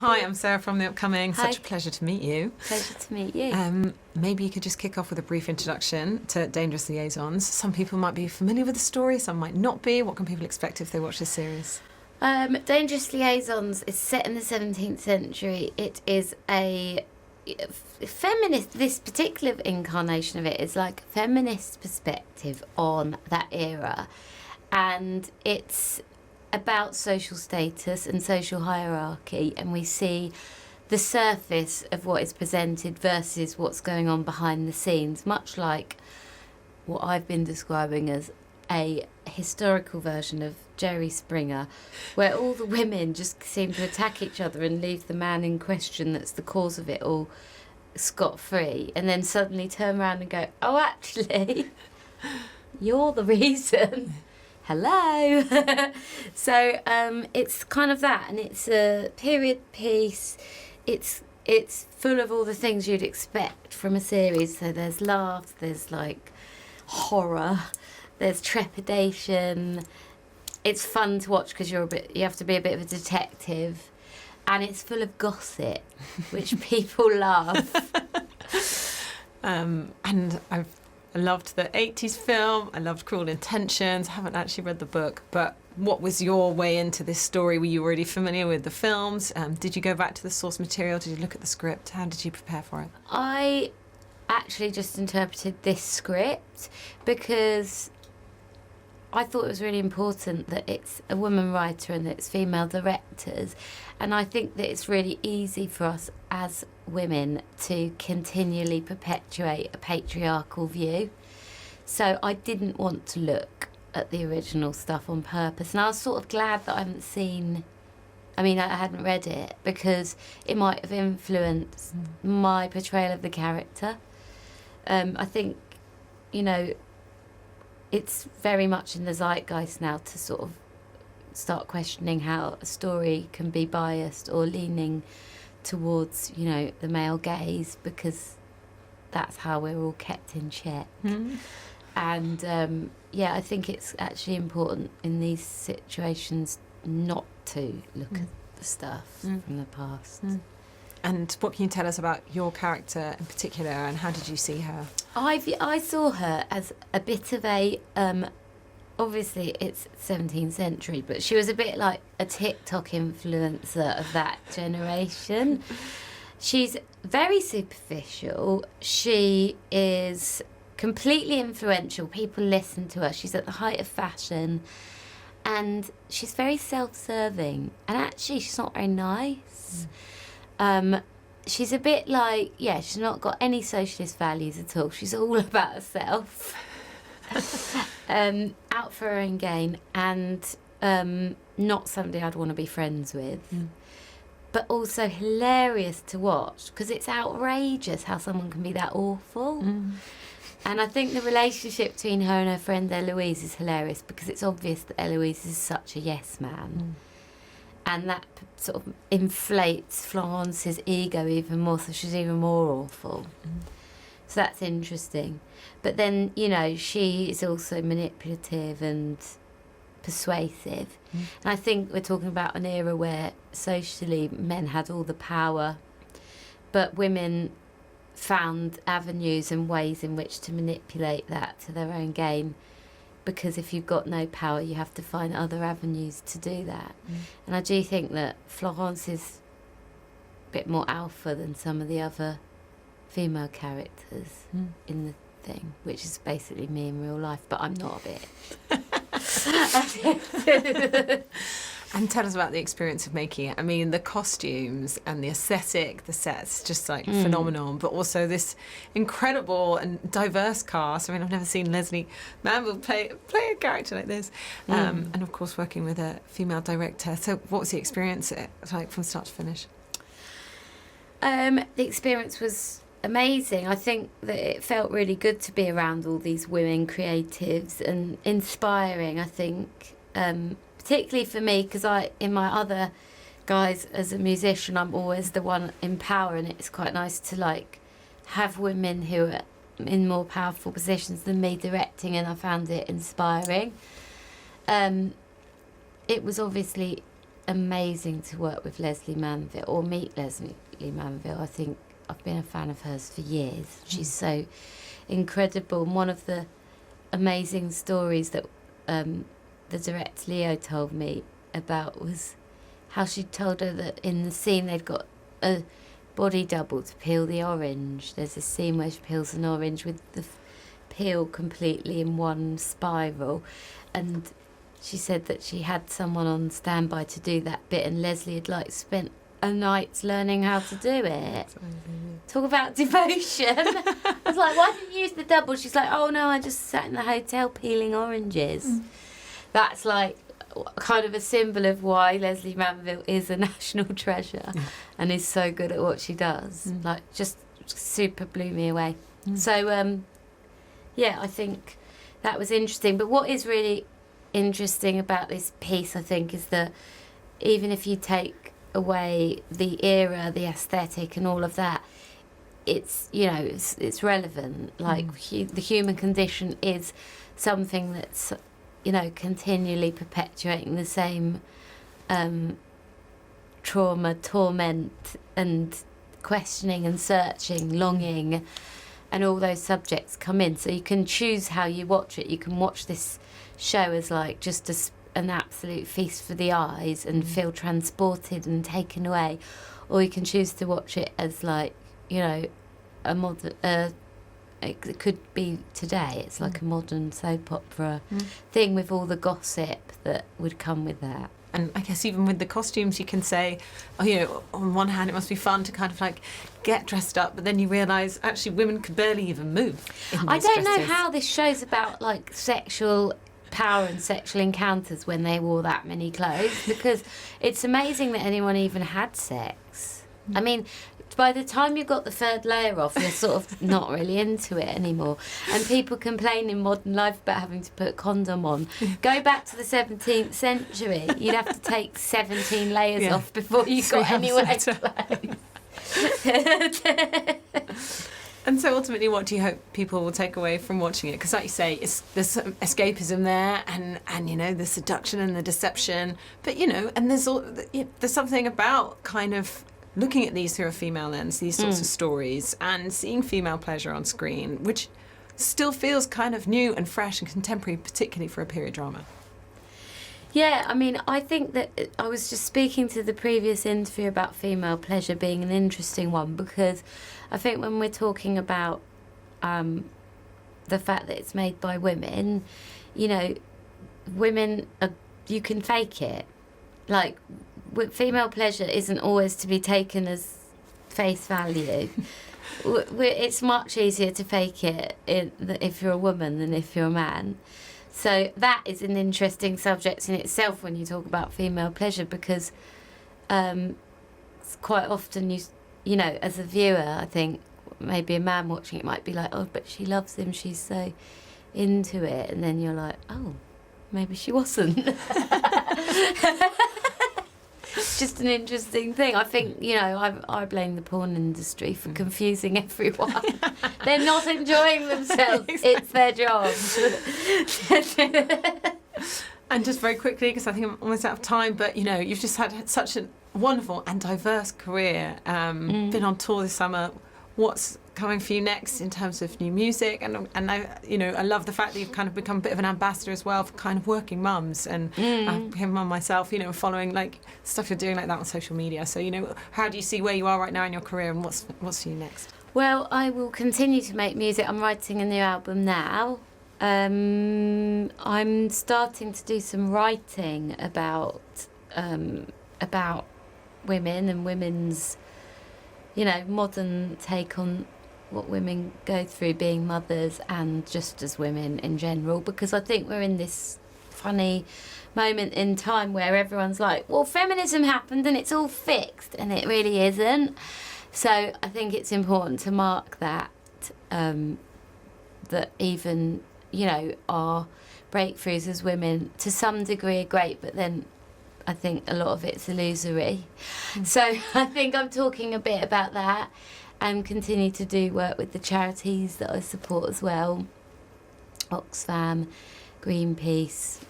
Hi, I'm Sarah from The Upcoming. Hi. Such a pleasure to meet you. Pleasure to meet you. Maybe you could just kick off with a brief introduction to Dangerous Liaisons. Some people might be familiar with the story, some might not be. What can people expect if they watch this series? Dangerous Liaisons is set in the 17th century. It is a feminist, this particular incarnation of it is like a feminist perspective on that era. And it's about social status and social hierarchy, and we see the surface of what is presented versus what's going on behind the scenes, much like what I've been describing as a historical version of Jerry Springer, where all the women just seem to attack each other and leave the man in question that's the cause of it all scot-free, and then suddenly turn around and go, oh, actually, you're the reason. Hello. So it's kind of that, and it's a period piece. It's full of all the things you'd expect from a series. So there's laughs, there's like horror, there's trepidation. It's fun to watch because you have to be a bit of a detective, and it's full of gossip, which people love. And I loved the 80s film. I loved Cruel Intentions. I haven't actually read the book, but what was your way into this story? Were you already familiar with the films? Did you go back to the source material? Did you look at the script? How did you prepare for it? I actually just interpreted this script because I thought it was really important that it's a woman writer and that it's female directors. And I think that it's really easy for us as women to continually perpetuate a patriarchal view. So I didn't want to look at the original stuff on purpose. And I was sort of glad that I hadn't read it, because it might have influenced my portrayal of the character. I think, it's very much in the zeitgeist now to sort of start questioning how a story can be biased or leaning towards, the male gaze, because that's how we're all kept in check. And I think it's actually important in these situations not to look at the stuff from the past. And what can you tell us about your character in particular, and how did you see her? I saw her as a bit of a, obviously it's 17th century, but she was a bit like a TikTok influencer of that generation. She's very superficial. She is completely influential. People listen to her. She's at the height of fashion, and she's very self-serving. And actually, she's not very nice. She's a bit like, she's not got any socialist values at all. She's all about herself, out for her own gain, and not somebody I'd want to be friends with. But also hilarious to watch, because it's outrageous how someone can be that awful. And I think the relationship between her and her friend Eloise is hilarious, because it's obvious that Eloise is such a yes man. And that sort of inflates Florence's ego even more, so she's even more awful. So that's interesting. But then, she is also manipulative and persuasive. And I think we're talking about an era where socially men had all the power, but women found avenues and ways in which to manipulate that to their own gain. Because if you've got no power, you have to find other avenues to do that. And I do think that Florence is a bit more alpha than some of the other female characters in the thing, which is basically me in real life, but I'm not a bit. And tell us about the experience of making it. I mean, the costumes and the aesthetic, the sets, just like phenomenal, but also this incredible and diverse cast. I mean, I've never seen Leslie Manville play a character like this. And of course, working with a female director. So what was the experience like from start to finish? The experience was amazing. I think that it felt really good to be around all these women creatives and inspiring, I think. Particularly for me, because in my other guys as a musician, I'm always the one in power, and it's quite nice to have women who are in more powerful positions than me directing, and I found it inspiring. It was obviously amazing to work with Leslie Manville or meet Leslie Manville. I think I've been a fan of hers for years. She's so incredible. And one of the amazing stories that the director Leo told me about was how she told her that in the scene they'd got a body double to peel the orange. There's a scene where she peels an orange with the peel completely in one spiral, and she said that she had someone on standby to do that bit, and Leslie had like spent a night learning how to do it. Talk about devotion. I was like, why didn't you use the double? She's like, oh no, I just sat in the hotel peeling oranges. That's like kind of a symbol of why Leslie Manville is a national treasure and is so good at what she does. Like, just super blew me away. So yeah, I think that was interesting. But what is really interesting about this piece, I think, is that even if you take away the era, the aesthetic and all of that, it's, you know, it's relevant. Like, the human condition is something that's, you know, continually perpetuating the same trauma, torment and questioning and searching, longing, and all those subjects come in. So you can choose how you watch it. You can watch this show as like just an absolute feast for the eyes and feel transported and taken away, or you can choose to watch it as like, you know, a modern it could be today. It's like a modern soap opera thing with all the gossip that would come with that. And I guess even with the costumes, you can say, oh, you know, on one hand, it must be fun to kind of like get dressed up, but then you realise actually women could barely even move in those I don't know dresses. how this show's about like sexual power and sexual encounters when they wore that many clothes, because it's amazing that anyone even had sex. I mean, by the time you got the third layer off, you're sort of not really into it anymore. And people complain in modern life about having to put a condom on. Go back to the 17th century, you'd have to take 17 layers off before you got anywhere clothes. And so ultimately, what do you hope people will take away from watching it? Because like you say, there's some escapism there, and you know, the seduction and the deception. But you know, and there's something about kind of looking at these through a female lens, these sorts of stories, and seeing female pleasure on screen, which still feels kind of new and fresh and contemporary, particularly for a period drama. Yeah, I mean, I think that I was just speaking to the previous interview about female pleasure being an interesting one, because I think when we're talking about the fact that it's made by women, you know, women, you can fake it. Like, female pleasure isn't always to be taken as face value. It's much easier to fake it if you're a woman than if you're a man. So that is an interesting subject in itself when you talk about female pleasure, because quite often you know, as a viewer, I think maybe a man watching it might be like, oh, but she loves him, she's so into it, and then you're like, oh, maybe she wasn't. It's just an interesting thing. I think, you know, I blame the porn industry for confusing everyone. They're not enjoying themselves. It's their job. And just very quickly, because I think I'm almost out of time, but you know, you've just had such a wonderful and diverse career. Been on tour this summer. What's coming for you next in terms of new music? And I, you know, I love the fact that you've kind of become a bit of an ambassador as well for kind of working mums. And I've become a mum myself, you know, following like stuff you're doing like that on social media. So, you know, how do you see where you are right now in your career, and what's for you next? Well, I will continue to make music. I'm writing a new album now. I'm starting to do some writing about women and women's, you know, modern take on what women go through being mothers and just as women in general, because I think we're in this funny moment in time where everyone's like, well, feminism happened and it's all fixed, and it really isn't. So I think it's important to mark that, that even, you know, our breakthroughs as women to some degree are great, but then I think a lot of it's illusory. So I think I'm talking a bit about that, and continue to do work with the charities that I support as well. Oxfam, Greenpeace.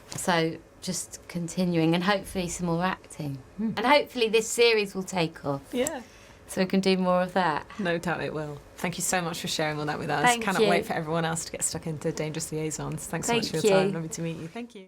So just continuing, and hopefully some more acting. And hopefully this series will take off. Yeah. So we can do more of that. No doubt it will. Thank you so much for sharing all that with us. Thank Cannot you. wait for everyone else to get stuck into Dangerous Liaisons. Thanks so much Thank for your time. you. Lovely to meet you. Thank you.